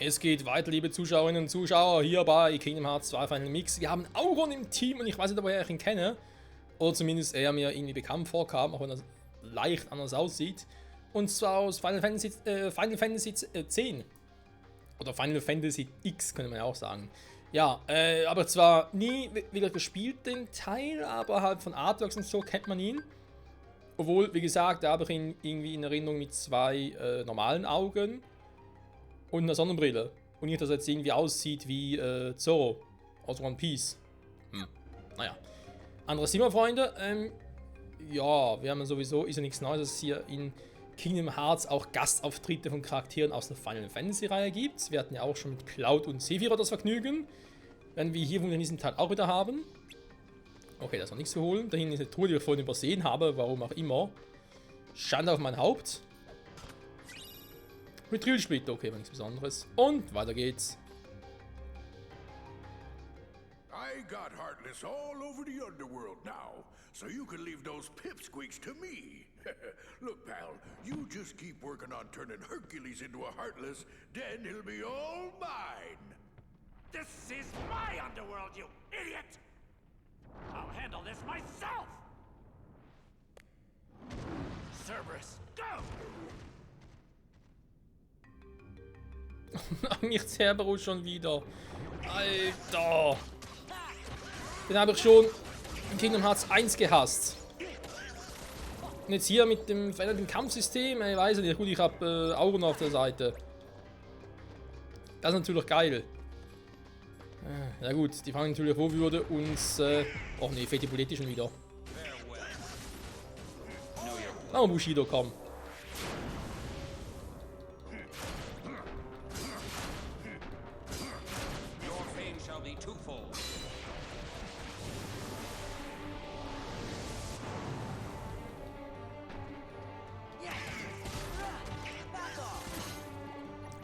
Es geht weiter, liebe Zuschauerinnen und Zuschauer, hier bei Kingdom Hearts 2 Final Mix. Wir haben Auron im Team und ich weiß nicht, woher ich ihn kenne. Oder zumindest er mir irgendwie bekannt vorkam, auch wenn er leicht anders aussieht. Und zwar aus Final Fantasy X. Oder Final Fantasy X, könnte man ja auch sagen. Ja, aber zwar nie wieder gespielt, den Teil, aber halt von Artworks und so kennt man ihn. Obwohl, wie gesagt, da habe ich ihn irgendwie in Erinnerung mit zwei normalen Augen und einer Sonnenbrille. Und nicht, dass er jetzt irgendwie aussieht wie Zoro aus One Piece. Naja. Anderes Thema, Freunde. Ja, wir haben sowieso, ist ja nichts Neues, dass es hier in Kingdom Hearts auch Gastauftritte von Charakteren aus der Final Fantasy Reihe gibt. Wir hatten ja auch schon mit Cloud und Sephiroth das Vergnügen. Werden wir hier in diesem Teil auch wieder haben. Okay, da ist noch nichts zu holen. Da hinten ist eine Truhe, die ich vorhin übersehen habe, warum auch immer. Schande auf mein Haupt. Mithril-Splitter, okay, war nichts Besonderes. Und weiter geht's. I got Heartless all over the underworld now, so you can leave those pipsqueaks to me. Look, pal, you just keep working on turning Hercules into a Heartless, then he'll be all mine. This is my underworld, you idiot! I'll handle this myself! Cerberus, go! Mich Cerberus schon wieder. Alter! Den habe ich schon in Kingdom Hearts 1 gehasst. Und jetzt hier mit dem veränderten Kampfsystem, ich weiß nicht, gut, ich habe Auron auf der Seite. Das ist natürlich geil. Ja gut, die fangen natürlich wo würde uns... oh ne, fehlt die Bulette schon wieder. Oh, Bushido, komm.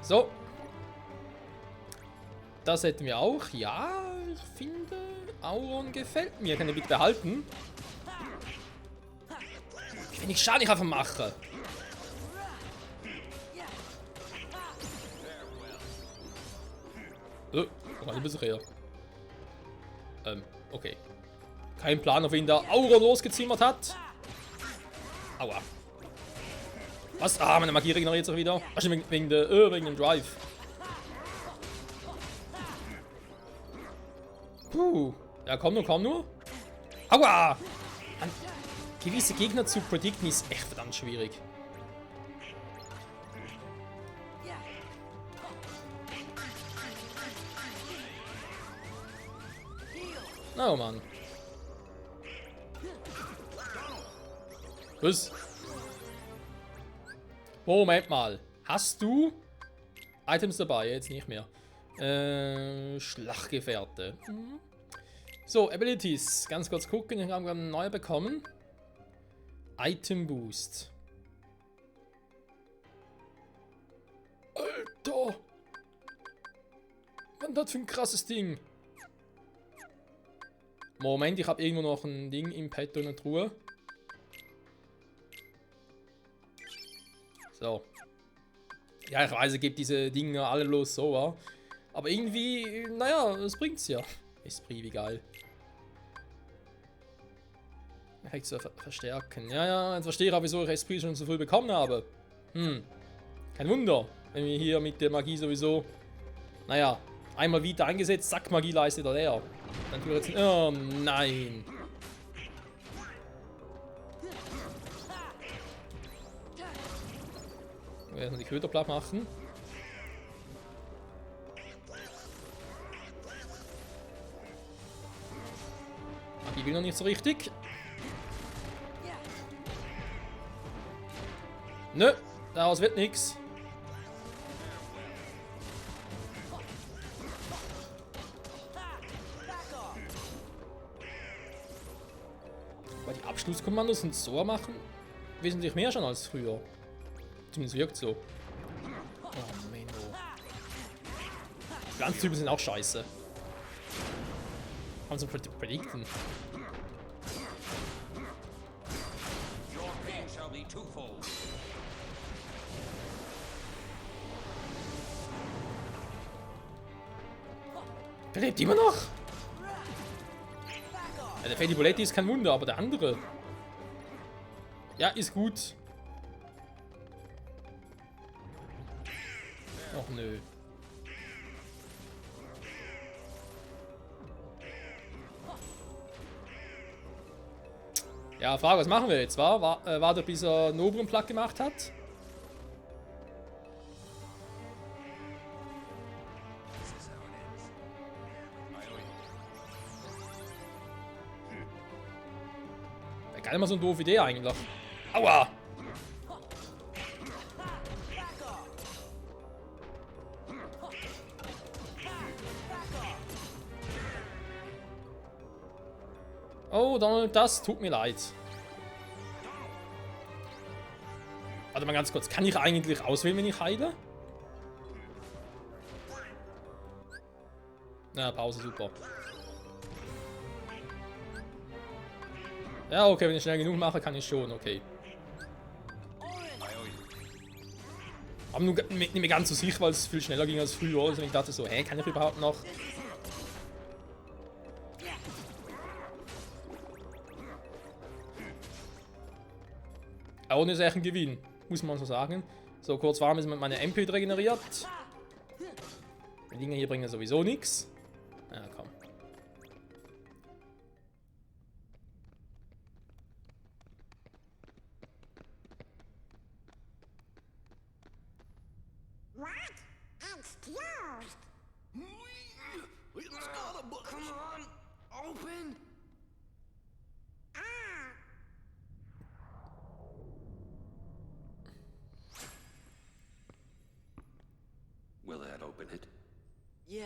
So. Das hätten wir auch. Ja, ich finde, Auron gefällt mir. Kann ich bitte behalten? Wenn ich Schaden nicht einfach mache. Oh, das war ein bisschen her. Okay. Kein Plan, auf wen da Auron losgezimmert hat. Aua. Was? Ah, meine Magie regeneriert sich wieder. Ach, wegen dem Drive. Puh. Ja, komm nur, komm nur. Aua! An gewisse Gegner zu predikten ist echt verdammt schwierig. Oh Mann. Was? Moment mal. Hast du Items dabei? Jetzt nicht mehr. Schlachtgefährte. So, Abilities. Ganz kurz gucken. Ich habe eine neue bekommen. Item Boost. Alter! Was ist das für ein krasses Ding? Moment, ich habe irgendwo noch ein Ding im Petto in der Truhe. So. Ja, ich weiß, es gibt diese Dinge alle bloß so, wa? Aber irgendwie, naja, das bringt's ja. Esprit, wie geil. Effekt zu verstärken. Ja, jetzt verstehe ich auch, wieso ich Esprit schon so früh bekommen habe. Kein Wunder, wenn wir hier mit der Magie sowieso, naja, einmal wieder eingesetzt, zack, Magie leistet er leer. Dann tue ich jetzt, oh nein. Wir werden die Köder platt machen. Die will noch nicht so richtig. Nö, daraus wird nichts. Aber die Abschlusskommandos und so machen wesentlich mehr schon als früher. Zumindest wirkt so. Oh Menno. Die Pflanzentypen sind auch scheiße. Haben sie predikten. Der lebt immer noch. Ja, der Freddy Boletti ist kein Wunder, aber der andere. Ja, ist gut. Och nö. Ja, Frage, was machen wir jetzt? Warte, bis er einen oberen Plug gemacht hat? Wäre gar nicht mal so eine doofe Idee eigentlich. Aua! Oh, Donald, das tut mir leid. Warte mal ganz kurz. Kann ich eigentlich auswählen, wenn ich heile? Na, Pause, super. Ja, okay, wenn ich schnell genug mache, kann ich schon, okay. Aber nur nicht mehr ganz so sicher, weil es viel schneller ging als früher. Also ich dachte so, hä, kann ich überhaupt noch? Auch nicht echt ein Gewinn, muss man so sagen. So, kurz warm ist mit meiner MP regeneriert. Die Dinge hier bringen sowieso nichts. Ja, komm. What? It's closed. It's got a book. Come on, open. Ah, Will that open it? Yeah,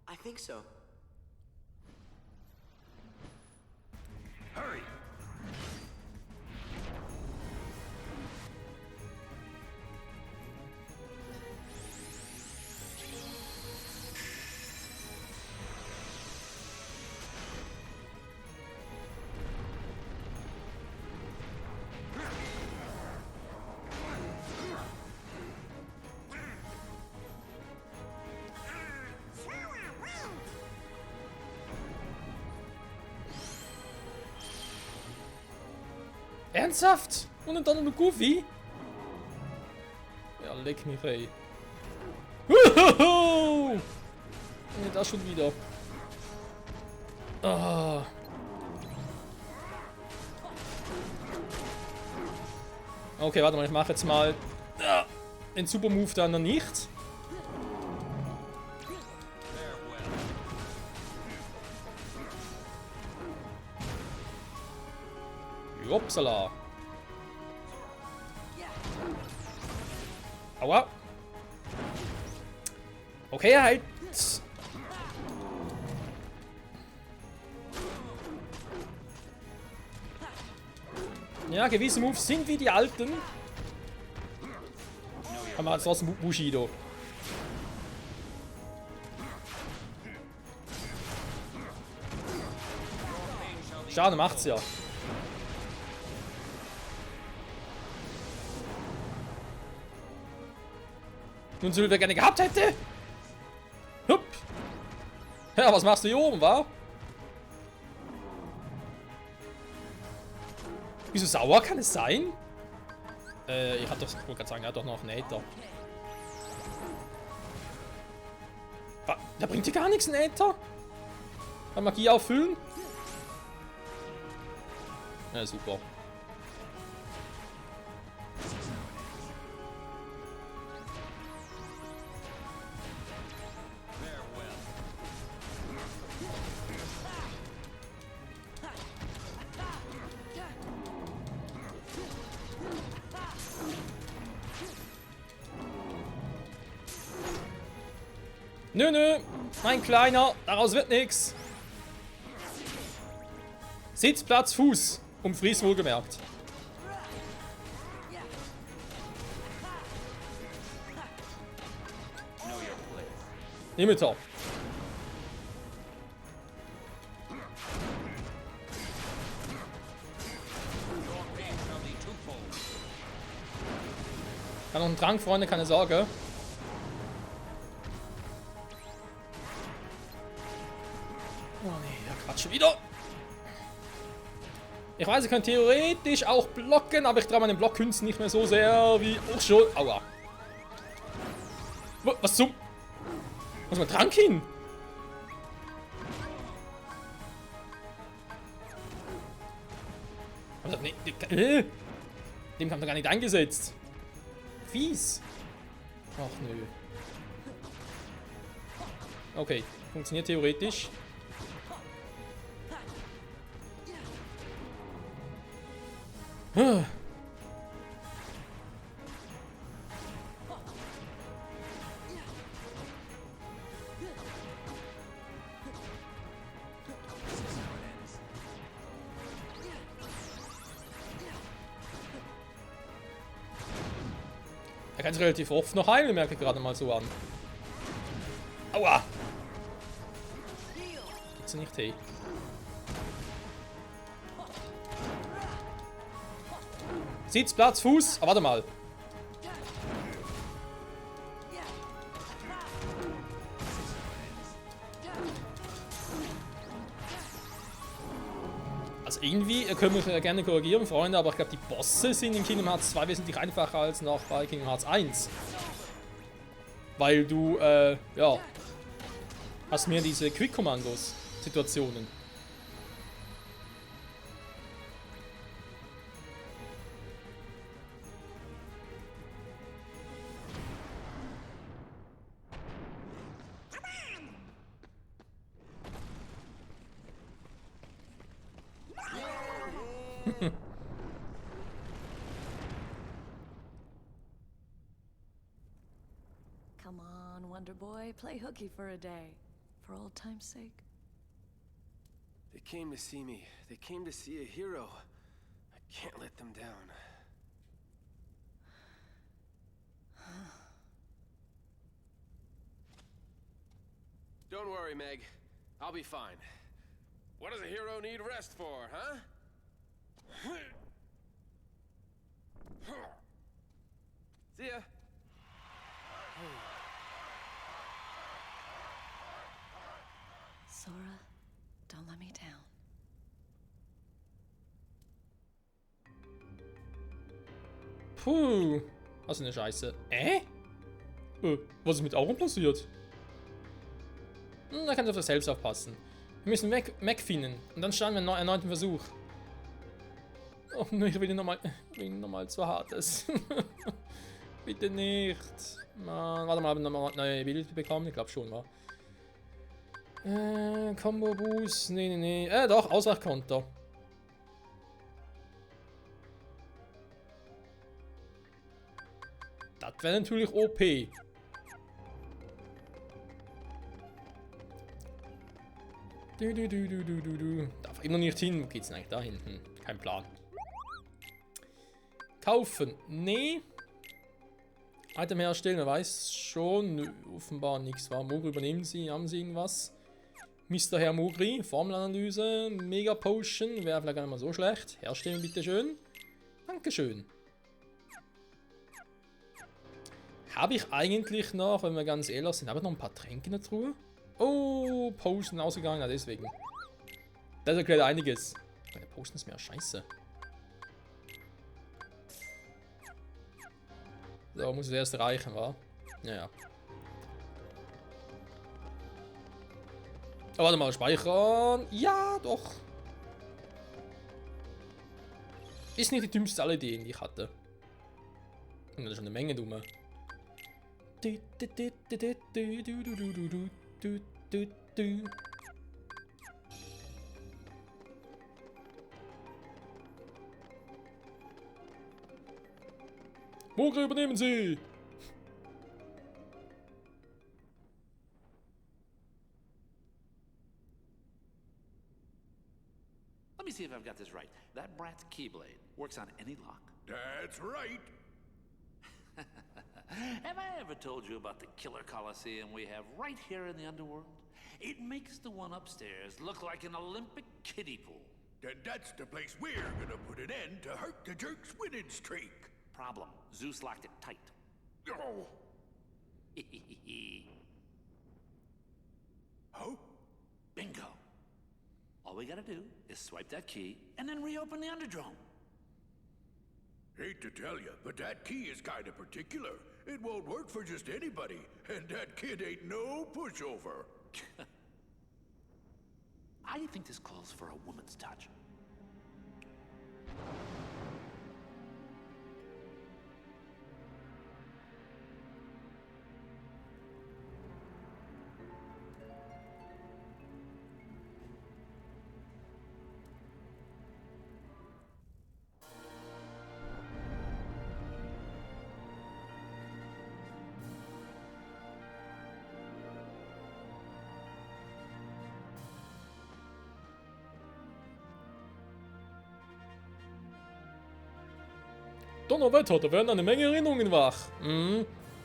I think so. Hurry! Ernsthaft? Und dann noch Goofy? Ja, leck mich, ey. Huhuhu! Nee, das schon wieder. Ah. Okay, warte mal, ich mache jetzt mal den Super Move dann noch nicht. Upsala. Aua. Okay, halt. Ja, gewisse Moves sind wie die alten. Aber jetzt trotzdem Bushido. Schade, macht's ja. Nun so, wer gerne gehabt hätte. Hup. Ja, was machst du hier oben, wa? Wieso sauer kann es sein? Ich wollte gerade sagen, er hat doch noch einen Äther. Da bringt dir gar nichts, ein Äther? Kann Magie auffüllen? Ja, super. Nö, nö, mein Kleiner, daraus wird nix. Sitz, Platz, Fuß. Fries wohlgemerkt. Nimm mit. Kann noch einen Trank, Freunde, keine Sorge. Oh nee, er quatscht schon wieder. Ich weiß, ich kann theoretisch auch blocken, aber ich traue meinen Blockkünsten nicht mehr so sehr wie auch schon. Aua. Was zum... Was ist mein Trank hin? Also, nee, dem kam doch gar nicht eingesetzt. Fies. Ach nö. Okay, funktioniert theoretisch. Er kann es relativ oft noch heilen, merke ich gerade mal so an. Aua! Gibt's nicht, hey. Sitz, Platz, Fuß. Ah, warte mal. Also irgendwie, ihr könnt mich gerne korrigieren, Freunde, aber ich glaube, die Bosse sind in Kingdom Hearts 2 wesentlich einfacher als noch bei Kingdom Hearts 1. Weil du, ja, hast mehr diese Quick-Kommandos-Situationen. Come on, Wonder Boy, play hooky for a day. For old time's sake. They came to see me. They came to see a hero. I can't let them down. Don't worry, Meg. I'll be fine. What does a hero need rest for, huh? See ya. Sora, don't let me down. Puh. Was eine Scheiße. Was ist mit Auron passiert? Da kannst du auf das selbst aufpassen. Wir müssen Mac finden. Und dann starten wir einen erneuten Versuch. Oh nein, ich will nochmal zu hartes. Bitte nicht. Mann, warte mal, ob ich nochmal neue Bild bekommen? Ich glaube schon, wa? Combo Boost. Nee. Doch, Ausweichkonter. Das wäre natürlich OP. Darf immer nicht hin. Wo geht's denn eigentlich da hinten? Kein Plan. Kaufen. Nee. Item herstellen, er weiß schon. Nö, offenbar nichts war. Mogri übernehmen Sie. Haben Sie irgendwas? Mr. Herr Mogri. Formelanalyse. Mega Potion. Wäre vielleicht gar nicht mal so schlecht. Herstellen, bitteschön. Dankeschön. Habe ich eigentlich noch, wenn wir ganz ehrlich sind, habe ich noch ein paar Tränke in der Truhe? Oh, Potion ausgegangen, ja, deswegen. Das erklärt einiges. Meine Potion ist mir ja scheiße. So, muss es erst reichen, wa? Ja. Oh, warte mal, speichern. Ja, doch. Ist nicht die dümmste aller Ideen, die ich hatte. Und da ist schon eine Menge dumme. Mogri, übernehmen Sie! Let me see if I've got this right. That brat's Keyblade works on any lock. That's right. Have I ever told you about the killer coliseum we have right here in the underworld? It makes the one upstairs look like an Olympic kiddie pool. Then that's the place we're gonna put an end to Herc the Jerk's winning streak. Problem, Zeus locked it tight. Oh. Oh? Bingo. All we gotta do is swipe that key and then reopen the Underdrome. Hate to tell you, but that key is kinda particular. It won't work for just anybody, and that kid ain't no pushover. I think this calls for a woman's touch. Donnerwetter, da werden eine Menge Erinnerungen wach.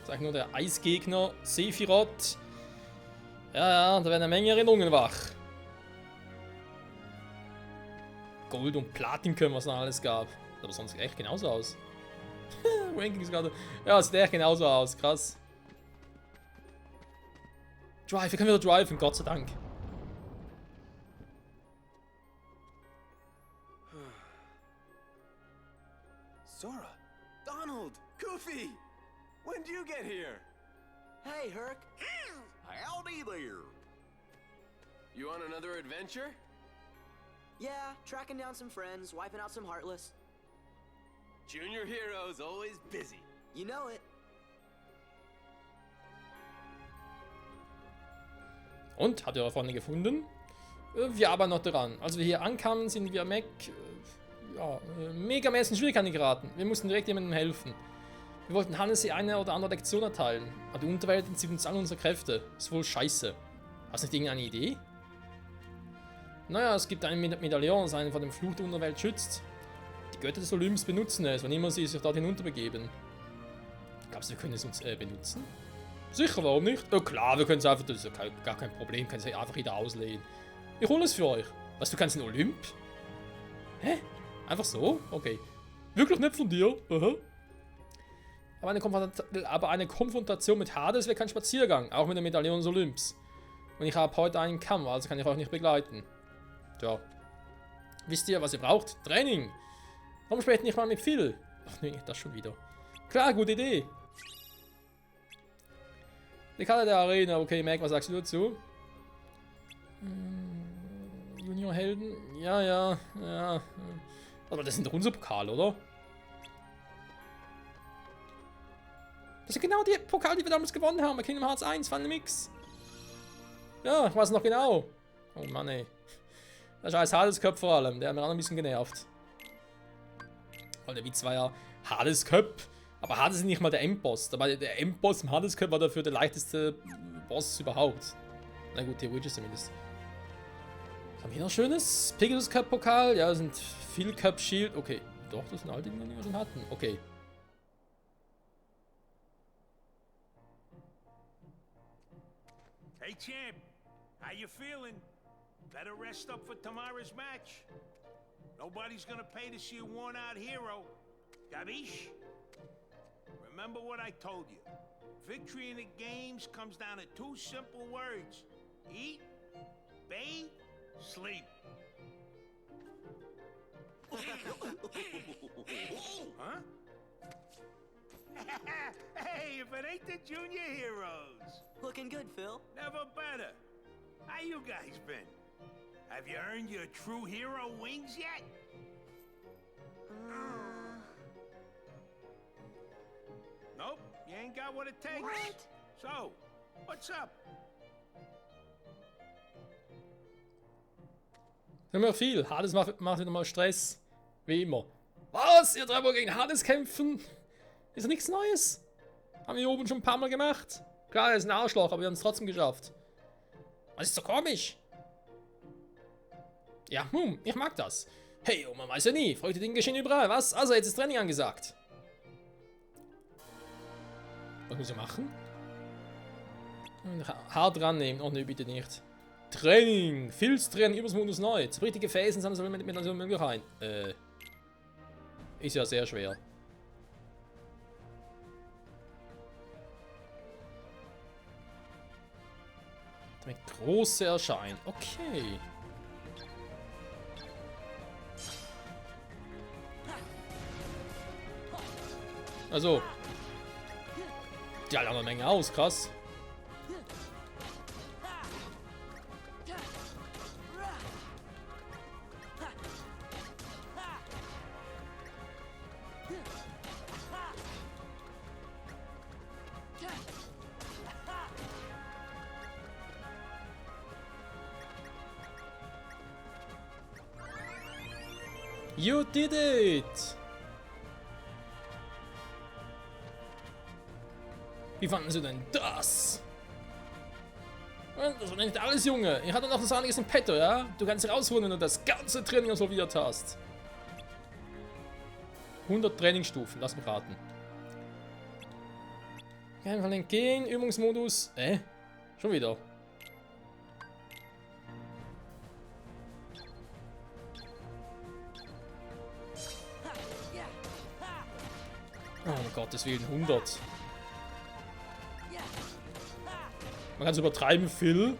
Sag nur der Eisgegner, Sephiroth. Ja, da werden eine Menge Erinnerungen wach. Gold und Platin können, was noch alles gab. Sieht aber sonst echt genauso aus. Rankings gerade. Ja, sieht echt genauso aus, krass. Drive, wir können wieder driven, Gott sei Dank. Sora, Donald, Goofy, when did you get here? Hey, Herc. Howdy there. You on another adventure? Yeah, tracking down some friends, wiping out some Heartless. Junior Hero's always busy. You know it. Und, habt ihr eure Freunde gefunden? Wir arbeiten noch dran. Als wir hier ankamen, sind wir megamäßig in Schwierigkeiten geraten. Wir mussten direkt jemandem helfen. Wir wollten Hannes eine oder andere Lektion erteilen, aber die Unterwelt entzieht uns all unsere Kräfte. Ist wohl scheiße. Hast du nicht irgendeine Idee? Naja, es gibt ein Medaillon, das einen vor dem Fluch der Unterwelt schützt. Die Götter des Olymps benutzen es, wann immer sie sich dort hinunterbegeben. Glaubst du, wir können es uns benutzen? Sicher, warum nicht? Ja klar, wir können es einfach, das ist ja gar kein Problem, können es einfach wieder auslehnen. Ich hole es für euch. Was, du kannst den Olymp? Hä? Einfach so? Okay. Wirklich nicht von dir? Aha. Aber eine Konfrontation mit Hades wäre kein Spaziergang, auch mit dem Medaillon des Olymps. Und ich habe heute einen Kampf, also kann ich euch nicht begleiten. Tja. Wisst ihr, was ihr braucht? Training! Warum sprecht nicht mal mit Phil? Ach nee, das schon wieder. Klar, gute Idee. Die Karte der Arena. Okay, Mac, was sagst du dazu? Juniorhelden? Ja. Aber das sind doch unsere Pokale, oder? Das sind genau die Pokale, die wir damals gewonnen haben bei Kingdom Hearts 1, Final Mix. Ja, ich weiß noch genau. Oh Mann, ey. Der scheiß Hades-Cup vor allem, der hat mir auch noch ein bisschen genervt. Weil der Witz war ja Hades-Cup. Aber Hades ist nicht mal der Endboss. Der Endboss im Hades-Cup war dafür der leichteste Boss überhaupt. Na gut, theoretisch zumindest. Was haben wir hier noch Schönes? Pegasus Cup Pokal. Ja, das sind viel Cup Shield. Okay, doch, das sind all die Dinge, die wir schon hatten. Okay. Hey, champ. How you feeling? Better rest up for tomorrow's match. Nobody's gonna pay to see a worn-out hero. Gabish? Remember what I told you. Victory in the games comes down to two simple words. Eat, bathe, sleep. Huh? Hey, if it ain't the Junior Heroes. Looking good, Phil. Never better. How you guys been? Have you earned your true hero wings yet? Nope, you ain't got what it takes. What? So, what's up? Immer viel. Hades macht wieder mal Stress. Wie immer. Was? Ihr drei wollt gegen Hades kämpfen? Ist nichts Neues. Haben wir hier oben schon ein paar Mal gemacht. Klar, er ist ein Arschloch, aber wir haben es trotzdem geschafft. Was ist so komisch? Ja, ich mag das. Hey, man weiß ja nie. Freude Dinge geschehen überall, was? Also, jetzt ist Training angesagt. Was muss ich machen? Hart rannehmen. Oh ne, bitte nicht. Training. Filztraining übers Modus neu. Zerbrich die Gefäße und sammeln mit so möglich rein. Ist ja sehr schwer. Damit große erscheinen. Okay. Also. Die halten eine Menge aus, krass. You did it! Wie fanden Sie denn das? Und das war nicht alles, Junge. Ich hatte noch das einiges im Petto, ja? Du kannst rausholen, wenn du das ganze Training absolviert hast. 100 Trainingsstufen, lass mich raten. Einfach entgehen, Übungsmodus. Schon wieder. Oh, um Gottes Willen, 100. Man kann es übertreiben, Phil.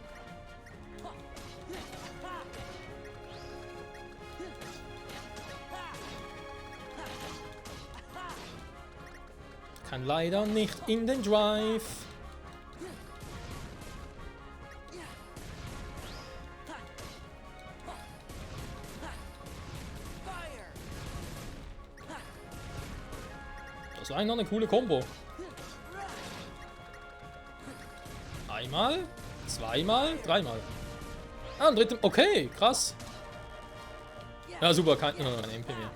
Kann leider nicht in den Drive. Das war noch eine coole Combo. Einmal, zweimal, dreimal. Ah, ein drittes. Okay, krass. Ja, super, kein MP mehr.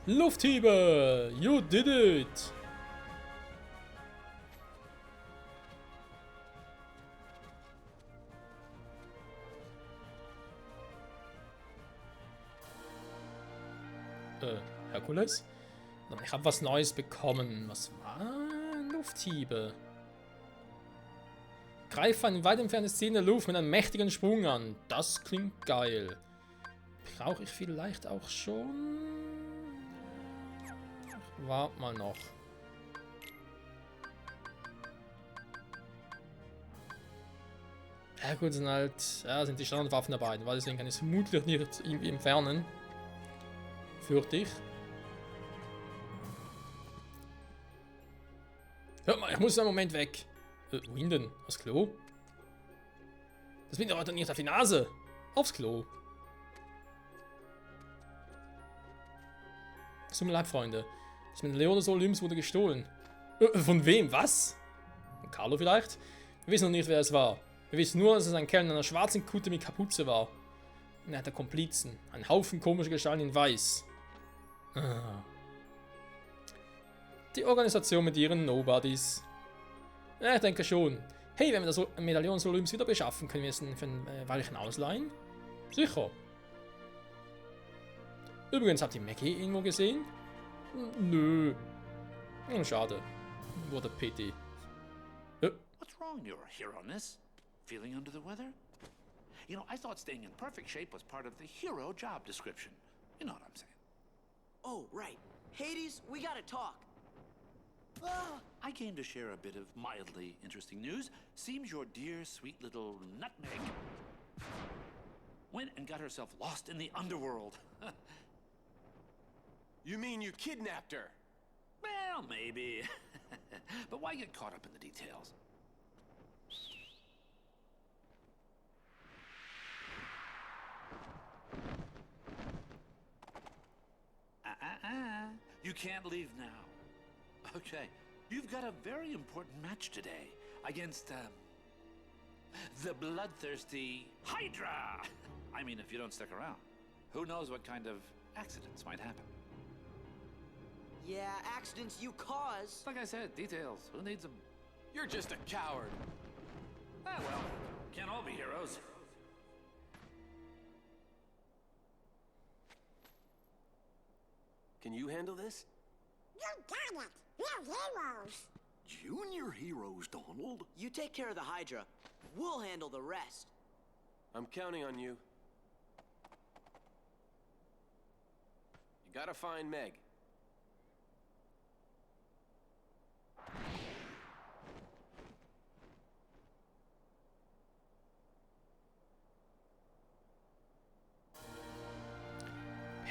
Lufthiebe! You did it! Herkules? Ich habe was Neues bekommen. Was war? Lufthiebe. Greife ein weit entferntes Ziel in der Luft mit einem mächtigen Sprung an. Das klingt geil. Brauche ich vielleicht auch schon? Wart mal noch. Ja gut, sind halt, ja, sind die Standardwaffen dabei, weil deswegen kann ich es vermutlich nicht irgendwie entfernen. Fürchte ich. Hört mal, ich muss einen Moment weg. Wohin denn? Aufs Klo? Das bin doch nicht auf die Nase. Aufs Klo. Es tut mir leid, Freunde. Das mit Leonis Olymps wurde gestohlen. Von wem? Was? Von Carlo vielleicht? Wir wissen noch nicht, wer es war. Wir wissen nur, dass es ein Kerl in einer schwarzen Kutte mit Kapuze war. Und er hatte Komplizen. Ein Haufen komischer Gestalten in Weiß. Die Organisation mit ihren Nobodies. Ja, ich denke schon. Hey, wenn wir das Medaillon des Olymps wieder beschaffen, können wir es für ein Weilchen ausleihen? Sicher. Übrigens, habt ihr Maggie irgendwo gesehen? Nö. Schade. What a pity. What's wrong, Your Hero-ness? Feeling under the weather? You know, I thought staying in perfect shape was part of the hero job description. You know what I'm saying. Oh, right. Hades, we gotta talk. I came to share a bit of mildly interesting news. Seems your dear, sweet little nutmeg went and got herself lost in the underworld. You mean you kidnapped her? Well, maybe. But why get caught up in the details? You can't leave now. Okay, you've got a very important match today against, the bloodthirsty Hydra! I mean, if you don't stick around, who knows what kind of accidents might happen. Yeah, accidents you cause. Like I said, details. Who needs them? You're just a coward. Ah, well, can't all be heroes. Can you handle this? You got it. We're heroes. Junior heroes, Donald. You take care of the Hydra. We'll handle the rest. I'm counting on you. You gotta find Meg.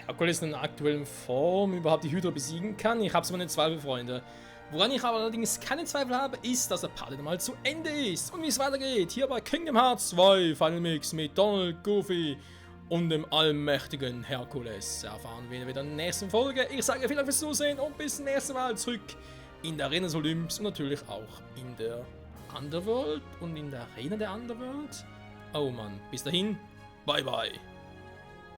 Herkules in der aktuellen Form überhaupt die Hydra besiegen kann. Ich habe so meine Zweifel, Freunde. Woran ich aber allerdings keine Zweifel habe, ist, dass der Part mal zu Ende ist. Und wie es weitergeht, hier bei Kingdom Hearts 2 Final Mix mit Donald, Goofy und dem allmächtigen Herkules. Erfahren wir wieder in der nächsten Folge. Ich sage vielen Dank fürs Zusehen und bis zum nächsten Mal zurück in der Arena des Olymps und natürlich auch in der Underworld und in der Arena der Underworld. Oh Mann, bis dahin, bye bye.